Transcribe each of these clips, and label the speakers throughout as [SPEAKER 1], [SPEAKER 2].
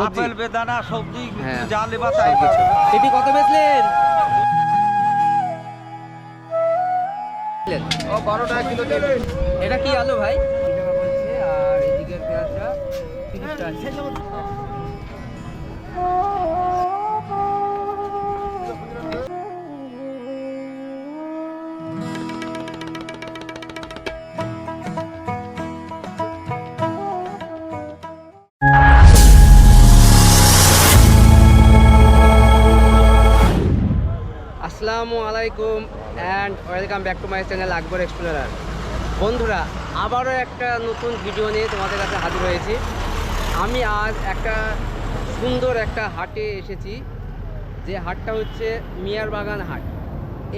[SPEAKER 1] Apple বেদানা সবজি
[SPEAKER 2] হ্যাঁ,
[SPEAKER 1] যা লেবা তাই
[SPEAKER 2] কিছু। পেঁপে কত বেচলেন?
[SPEAKER 1] ও 12 টাকা কিলো দেবে।
[SPEAKER 2] এটা কি আলু ভাই? 20 টাকা বলছে, আর এদিকের পেঁয়াজটা 30 টাকা। আসসালামু আলাইকুম and welcome back to my channel Akbar explorer. বন্ধুরা, আবারও একটা নতুন ভিডিও নিয়ে তোমাদের কাছে হাজির হয়েছি। আমি আজ একটা সুন্দর একটা হাটে এসেছি, যে হাটটা হচ্ছে মিয়ারবাগান হাট।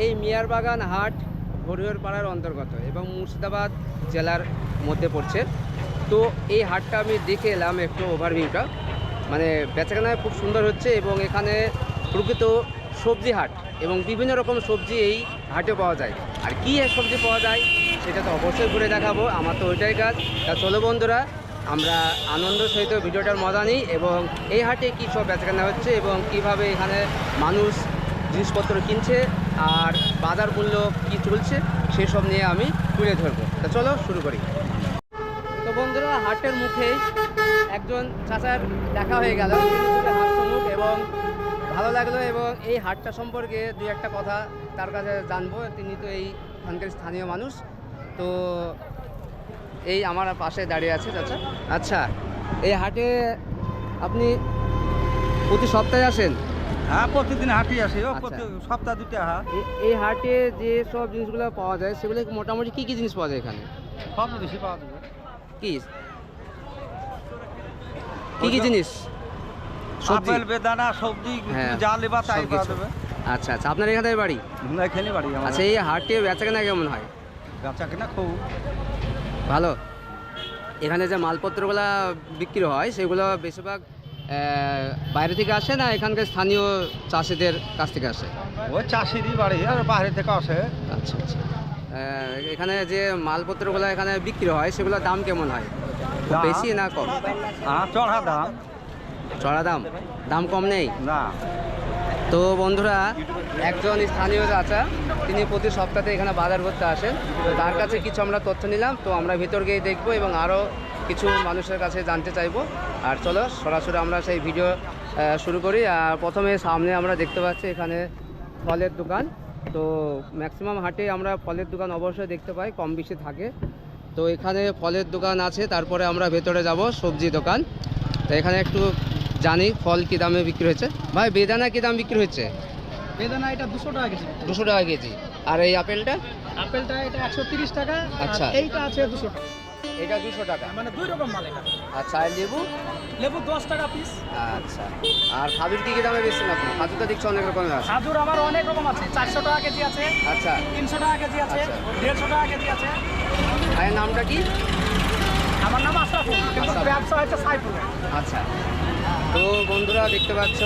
[SPEAKER 2] এই মিয়ারবাগান হাট হরিহরপাড়ার অন্তর্গত এবং মুর্শিদাবাদ জেলার মধ্যে পড়ছে। তো এই হাটটা আমি দেখে এলাম, একটু ওভারভিউটা, মানে বেচাকেনায় খুব সুন্দর হচ্ছে এবং এখানে প্রকৃত সবজি হাট এবং বিভিন্ন রকম সবজি এই হাটে পাওয়া যায়। আর কী সবজি পাওয়া যায় সেটা তো অবশ্যই ঘুরে দেখাবো, আমার তো ওইটাই কাজ। তা চলো বন্ধুরা, আমরা আনন্দ সহিত ভিডিওটার মজা নিই এবং এই হাটে কী সব বেচাকেনা হচ্ছে এবং কিভাবে এখানে মানুষ জিনিসপত্র কিনছে আর বাজার মূল্য কী চলছে সেসব নিয়ে আমি তুলে ধরবো। তা চলো শুরু করি। তো বন্ধুরা, হাটের মুখে একজন চাচার দেখা হয়ে গেল, হাস্যমুখ, এবং ভালো লাগলো এবং এই হাটটা সম্পর্কে দুই একটা কথা তার কাছে জানবো। তিনি তো এইখানকার স্থানীয় মানুষ। তো এই আমার পাশে দাঁড়িয়ে আছে চাচা। আচ্ছা, এই হাটে আপনি প্রতি সপ্তাহে আসেন?
[SPEAKER 1] হ্যাঁ, প্রতিদিন হাটই আসে। ও
[SPEAKER 2] আচ্ছা।
[SPEAKER 1] প্রতি সপ্তাহ দুটো হাট।
[SPEAKER 2] এই হাটে যে সব জিনিসগুলো পাওয়া যায় সেগুলো মোটামুটি কী কী জিনিস পাওয়া যায় এখানে?
[SPEAKER 1] সব বেশি পাওয়া যাবে।
[SPEAKER 2] কি কী কী জিনিস? সবজি?
[SPEAKER 1] আপেল বেদানা সবজি
[SPEAKER 2] হ্যাঁ,
[SPEAKER 1] যা লেবা তাই
[SPEAKER 2] সব
[SPEAKER 1] পাওয়া
[SPEAKER 2] কিছু।
[SPEAKER 1] যাবে।
[SPEAKER 2] আচ্ছা আচ্ছা, আপনার এখানে বাড়ি?
[SPEAKER 1] এখানে বাড়ি আমার।
[SPEAKER 2] আচ্ছা, এই হাটে বেচাকেনা কেমন হয়?
[SPEAKER 1] বেচা কিনা খুব
[SPEAKER 2] ভালো। এখানে যে মালপত্রগুলো বিক্রি হয় সেগুলো বেশিরভাগ বাইরে থেকে আসে না এখানকার স্থানীয় চাষিদের কাছ থেকে আসে?
[SPEAKER 1] ওই চাষিরই বাড়ি, আর বাইরে থেকে আসে।
[SPEAKER 2] আচ্ছা আচ্ছা। এখানে যে মালপত্রগুলো এখানে বিক্রি হয় সেগুলোর দাম কেমন হয়? খুব
[SPEAKER 1] দাম?
[SPEAKER 2] বেশি না কম?
[SPEAKER 1] হ্যাঁ, চড়া দাম।
[SPEAKER 2] চড়া দাম? দাম কম নেই?
[SPEAKER 1] না,
[SPEAKER 2] তো বন্ধুরা, একজন স্থানীয় চাচা, তিনি প্রতি সপ্তাহে এখানে বাজার করতে আসেন। তো তার কাছে কিছু আমরা তথ্য নিলাম, তো আমরা ভিতর গিয়ে দেখবো এবং আরও কিছু মানুষের কাছে জানতে চাইবো। আর চলো সরাসরি আমরা সেই ভিডিও শুরু করি। আর প্রথমে সামনে আমরা দেখতে পাচ্ছি এখানে ফলের দোকান। তো ম্যাক্সিমাম হাটে আমরা ফলের দোকান অবশ্যই দেখতে পাই, কম বেশি থাকে। তো এখানে ফলের দোকান আছে, তারপরে আমরা ভেতরে যাব সবজি দোকান। তো এখানে একটু জানি ফল কী দামে বিক্রি হচ্ছে। ভাই, বেদানা কী দাম বিক্রি হচ্ছে?
[SPEAKER 3] বেদানা এটা 200 টাকা কেজি।
[SPEAKER 2] 200 টাকা কেজি। আর এই আপেলটা?
[SPEAKER 3] আপেলটা এটা 130 টাকা।
[SPEAKER 2] আচ্ছা।
[SPEAKER 3] আর এইটা আছে 200 টাকা।
[SPEAKER 2] এটা 200 টাকা।
[SPEAKER 3] মানে দুই রকম মাল এটা।
[SPEAKER 2] আচ্ছা, আর লেবু?
[SPEAKER 3] লেবু 10 টাকা পিস।
[SPEAKER 2] আচ্ছা। আর খাজুর কী কী দামে বেচছেন আপনি? খাজুর তো দেখছি অনেক রকমের আছে।
[SPEAKER 3] খাজুর আমার অনেক রকম আছে। 400 টাকা কেজি আছে,
[SPEAKER 2] আচ্ছা।
[SPEAKER 3] 300 টাকা কেজি আছে,
[SPEAKER 2] আচ্ছা।
[SPEAKER 3] 150 টাকা কেজি আছে।
[SPEAKER 2] ভাইয়ের নামটা কি?
[SPEAKER 3] আমার নাম আশরাফুল, কিন্তু
[SPEAKER 2] আশরাফুল।
[SPEAKER 3] ব্যবসা হচ্ছে সাইফুল।
[SPEAKER 2] আচ্ছা। তো বন্ধুরা দেখতে পাচ্ছ,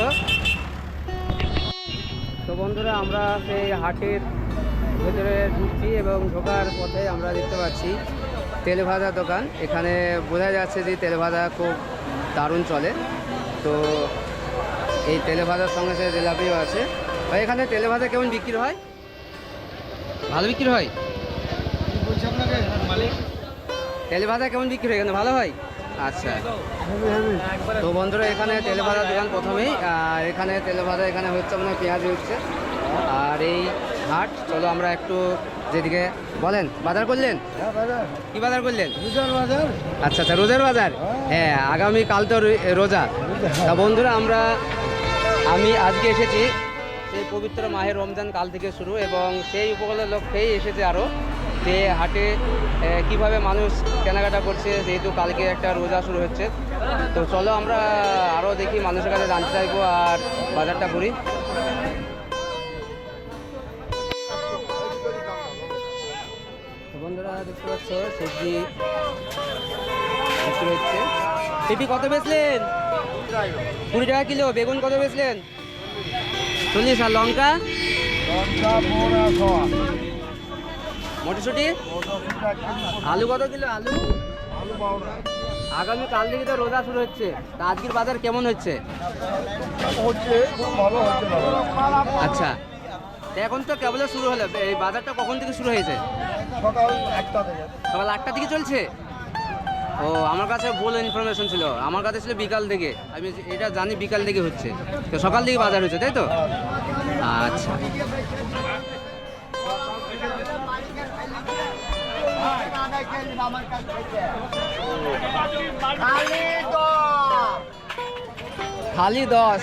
[SPEAKER 2] তো বন্ধুরা আমরা সেই হাটের ভেতরে ঢুকছি এবং ঢোকার পথে আমরা দেখতে পাচ্ছি তেল ভাজা দোকান। এখানে বোঝা যাচ্ছে যে তেল ভাজা খুব দারুণ চলে। তো এই তেলে ভাজার সঙ্গে সঙ্গে জিলাপিও আছে। ভাই, এখানে তেলে ভাজা কেমন বিক্রি হয়? ভালো বিক্রি হয়?
[SPEAKER 3] বলছি আপনাকে মালিক।
[SPEAKER 2] তেলে ভাজা কেমন বিক্রি হয় এখানে? ভালো হয়? আচ্ছা। তো বন্ধুরা, এখানে তেলে ভাজা দোকান প্রথমেই, আর এখানে তেলে ভাজা এখানে হচ্ছে মানে পেঁয়াজ উঠছে। আর এই হাট, চলো আমরা একটু যেদিকে বলেন। বাজার করলেন? কি বাজার করলেন? আচ্ছা আচ্ছা, রোজার বাজার। হ্যাঁ, আগামী কাল তো রোজা। তা বন্ধুরা, আমি আজকে এসেছি সেই পবিত্র মাহে রমজান কাল থেকে শুরু, এবং সেই উপকূলের লক্ষ্যেই এসেছে আরও যে হাটে কিভাবে মানুষ কেনাকাটা করছে, যেহেতু কালকে একটা রোজা শুরু হচ্ছে। তো চলো আমরা আরও দেখি, মানুষের কাছে জানতে চাইবো আর বাজারটা ঘুরি। তো বন্ধুরা দেখতে পাচ্ছ সবজি বিক্রি হচ্ছে। পেঁপে কত বেচলেন? 20 টাকা কিলো। বেগুন কত বেচলেন? 40। আর লঙ্কা? মটরশুঁটি? আলু কত কিলো? আগামী কাল থেকে তো রোজা শুরু হচ্ছে, তা আজকের বাজার কেমন হচ্ছে?
[SPEAKER 3] হচ্ছে খুব ভালো হচ্ছে না
[SPEAKER 2] আচ্ছা, তা এখন তো কেবল শুরু হলো, এই বাজারটা কখন থেকে শুরু হয়েছে?
[SPEAKER 3] সকাল 1টা থেকে
[SPEAKER 2] সকাল 8টা থেকে চলছে? ও, আমার কাছে ভুল ইনফরমেশন ছিল, আমার কাছে ছিল বিকাল থেকে। আমি এটা জানি বিকাল থেকে হচ্ছে, তো সকাল থেকে বাজার হচ্ছে, তাই তো? আচ্ছা, খালি 10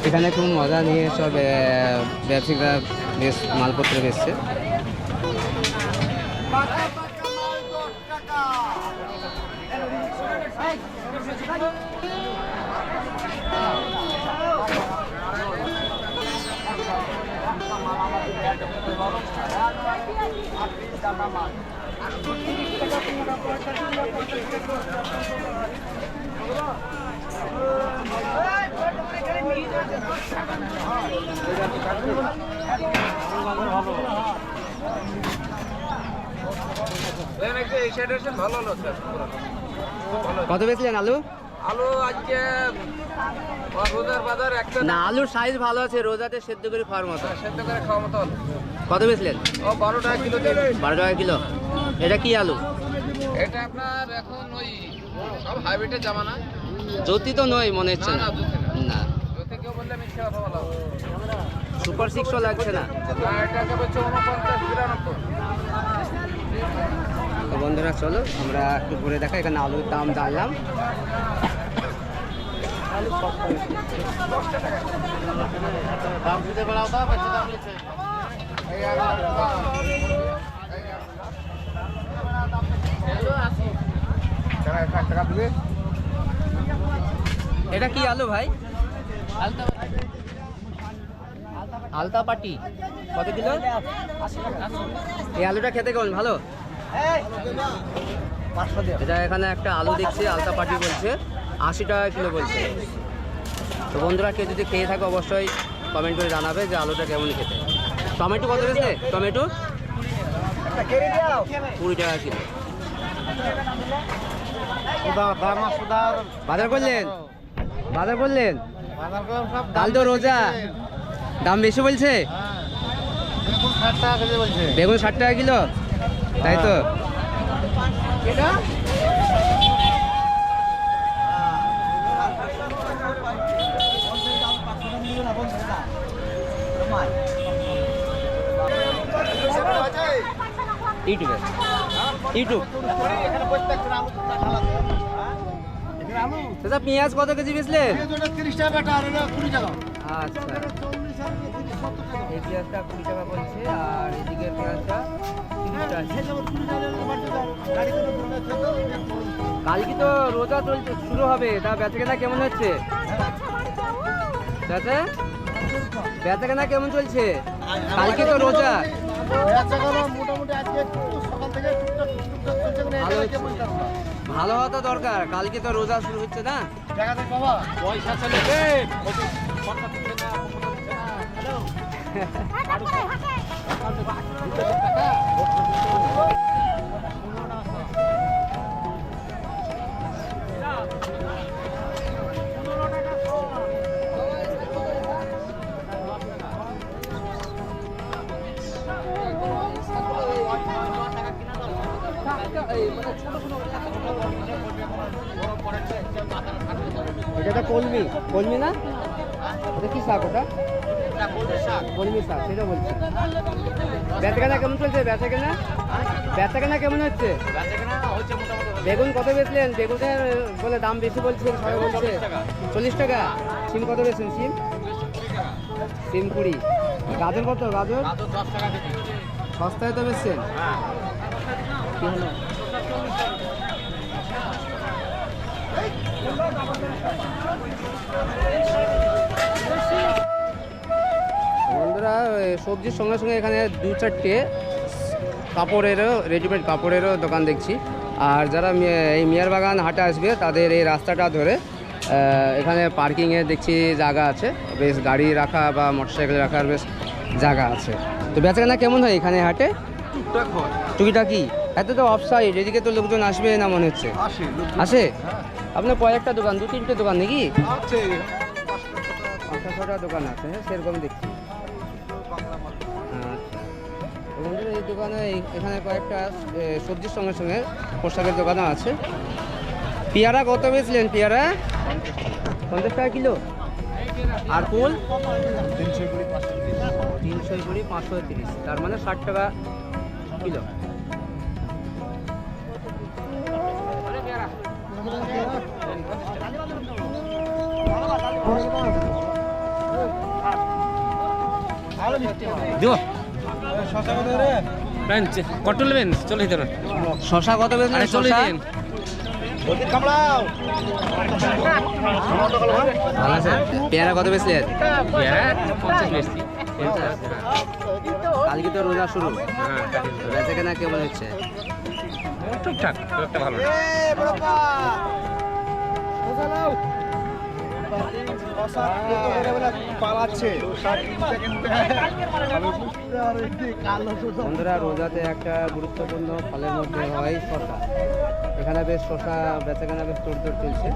[SPEAKER 2] এখানে খুব মজা নিয়ে সব ব্যবসায়িকরা বেশ মালপত্র বেচছে।
[SPEAKER 3] ভালো হলো
[SPEAKER 2] কত বেচলেন আলু?
[SPEAKER 3] আলু আজকে রোজার বাজার একটা
[SPEAKER 2] না, আলুর সাইজ ভালো আছে, রোজাতে সেদ্ধ করে খাওয়ার মতো।
[SPEAKER 3] সেদ্ধ করে খাওয়া মতো আলু।
[SPEAKER 2] কত বেচলেন?
[SPEAKER 3] ও 12 টাকা কিলো দেবে।
[SPEAKER 2] 12 টাকা কিলো। এটা কি আলু?
[SPEAKER 3] এটা আপনার এখন ওই সব হাইব্রিডের জামানা।
[SPEAKER 2] জ্যোতি তো নয় মনে হচ্ছে না। না,
[SPEAKER 3] যদি কেউ বললে মিথ্যে কথা বলা হবে।
[SPEAKER 2] সুপার 6ও লাগছে না।
[SPEAKER 3] এটাকে বলছে 49 92।
[SPEAKER 2] তো বন্ধুরা চলো আমরা একটু ঘুরে দেখা, এখানে আলুর দাম জানলাম। এটা কি আলু ভাই? আলতা পাটি কত কিলো? এই আলুটা খেতে কেমন, ভালো? এটা এখানে একটা আলু দেখছি, আলতা পাটি বলছে 80 টাকা কিলো বলছে। তো বন্ধুরা কেউ যদি খেয়ে থাকে অবশ্যই কমেন্ট করে জানাবে যে আলুটা কেমন খেতে। টমেটো কত বেশি? টমেটো 20 টাকা কিলো। বাজার করলেন? বাজার করলেন? কাল তো রোজা, দাম বেশি বলছে। বেগুন 60 টাকা কিলো, তাই তো? ইউটিউব দাদা, পেঁয়াজ কত কেজি বেচলেন?
[SPEAKER 3] 30 টাকা কাটা আর এটা 20 টাকা।
[SPEAKER 2] আচ্ছা, এই পেঁয়াজটা 20 টাকা বলছে, আর এদিকের পেঁয়াজটা 30 টাকা। কালকে তো রোজা চলছে, শুরু হবে, তা বেচাকেনা কেমন হচ্ছে? চাচা, বেচাকেনা কেমন চলছে? কালকে তো রোজা।
[SPEAKER 3] মোটামুটি আজকে সকাল থেকে
[SPEAKER 2] ভালো হচ্ছে। ভালো হওয়া তো দরকার, কালকে তো রোজা শুরু হচ্ছে না।
[SPEAKER 3] বাবা পয়সা চলে
[SPEAKER 2] এটা তো কলমি, কলমি না? এটা কি শাক? ওটা কলমি শাক, সেটা বলছি। বেচাকেনা কেমন চলছে? বেচাকেনা কেমন হচ্ছে? বেগুন কত বেচলেন? বেগুনের বলে দাম বেশি বলছে, সবাই বলছে 40 টাকা। সিম কত বেচলেন? সিম 20। গাজর কত? গাজর
[SPEAKER 3] 10 টাকা কেজি।
[SPEAKER 2] সস্তায় তো বেচছেন। কি হলো? বন্ধুরা, সবজির সঙ্গে সঙ্গে এখানে 2-4টে কাপড়েরও, রেডিমেড কাপড়েরও দোকান দেখছি। আর যারা এই মিয়ারবাগান হাটে আসবে তাদের এই রাস্তাটা ধরে এখানে পার্কিংয়ে দেখছি জায়গা আছে, বেশ গাড়ি রাখা বা মোটরসাইকেল রাখার বেশ জায়গা আছে। তো বেচাকেনা কেমন হয় এখানে হাটে?
[SPEAKER 1] টুকটাক হয়।
[SPEAKER 2] টুকিটাকি এত তো অফ সাইড, এদিকে তো লোকজন আসবে না মনে হচ্ছে।
[SPEAKER 1] আসে
[SPEAKER 2] আসে? আপনার কয়েকটা দোকান, 2-3টে দোকান নাকি?
[SPEAKER 1] আছে
[SPEAKER 2] 5-6টা দোকান আছে, হ্যাঁ সেরকম দেখছি। বন্ধুরা এই দোকানে এখানে কয়েকটা সবজির সঙ্গে সঙ্গে পোশাকের দোকানও আছে। পেয়ারা কত বেচলেন? পেয়ারা 50 টাকা কিলো। আর ফুল 320, 530, তার মানে 60 টাকা কিলো।
[SPEAKER 4] কত নেবেন? চলে যেতে
[SPEAKER 2] শশা কত বেচলেন? শশা ভালো আছে। পেয়ারা কত বেচলেন?
[SPEAKER 4] 50 বেশি।
[SPEAKER 2] কালকে তো রোজা শুরু, বেচা কেনা কেমন হচ্ছে?
[SPEAKER 4] টুকটাক, খুব একটা ভালো না।
[SPEAKER 2] বন্ধুরা রোজাতে একটা গুরুত্বপূর্ণ ফলের মধ্যে হয় শশা। এখানে বেশ শশা বেচাকেনা বেশ তোড়জোড় চলছে।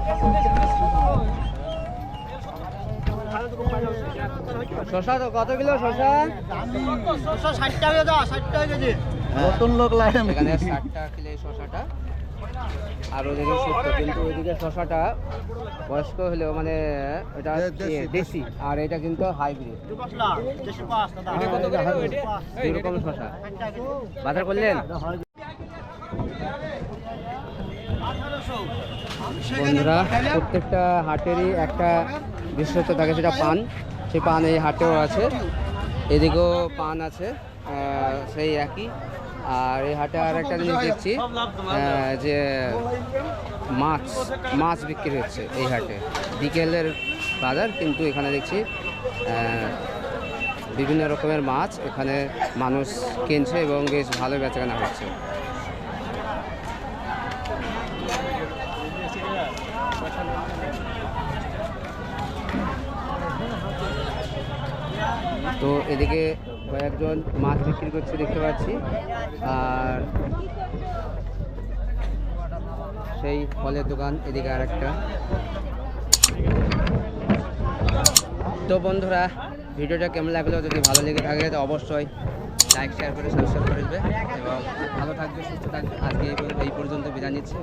[SPEAKER 2] শশা তো কত কিলো? শশা
[SPEAKER 1] 60 টাকা দাও, 60 টাকা কেজি। নতুন লোক লাগে
[SPEAKER 2] এখানে 60 টাকা কিলো এই শশাটা, আর ওদিকে 70, কিন্তু ওইদিকে শশাটা বয়স্ক হলেও মানে এটা দেশি, আর এটা কিন্তু হাইব্রিড। দুই রকম শশা বাজার করলেন। বন্ধুরা প্রত্যেকটা হাটেরই একটা বিশেষত্ব থাকে, সেটা পান। সেই পান এই হাটেও আছে, এদিকেও পান আছে সেই একই। আর এই হাটে আর একটা জিনিস দেখছি যে মাছ বিক্রি হচ্ছে এই হাটে। বিকেলের বাজার, কিন্তু এখানে দেখছি বিভিন্ন রকমের মাছ এখানে মানুষ কিনছে এবং বেশ ভালো বেচাকেনা হচ্ছে। তো এদিকে কয়েকজন মাছ বিক্রি করছে দেখতে পাচ্ছি, আর সেই ফলের দোকান এদিকে আর একটা। তো বন্ধুরা ভিডিওটা কেমন লাগলো? যদি ভালো লেগে থাকে তো অবশ্যই লাইক, শেয়ার করে সাবস্ক্রাইব করে দেবে এবং ভালো থাকবে, সুস্থ থাকবে। আজকে এই পর্যন্ত বিদায় নিচ্ছি।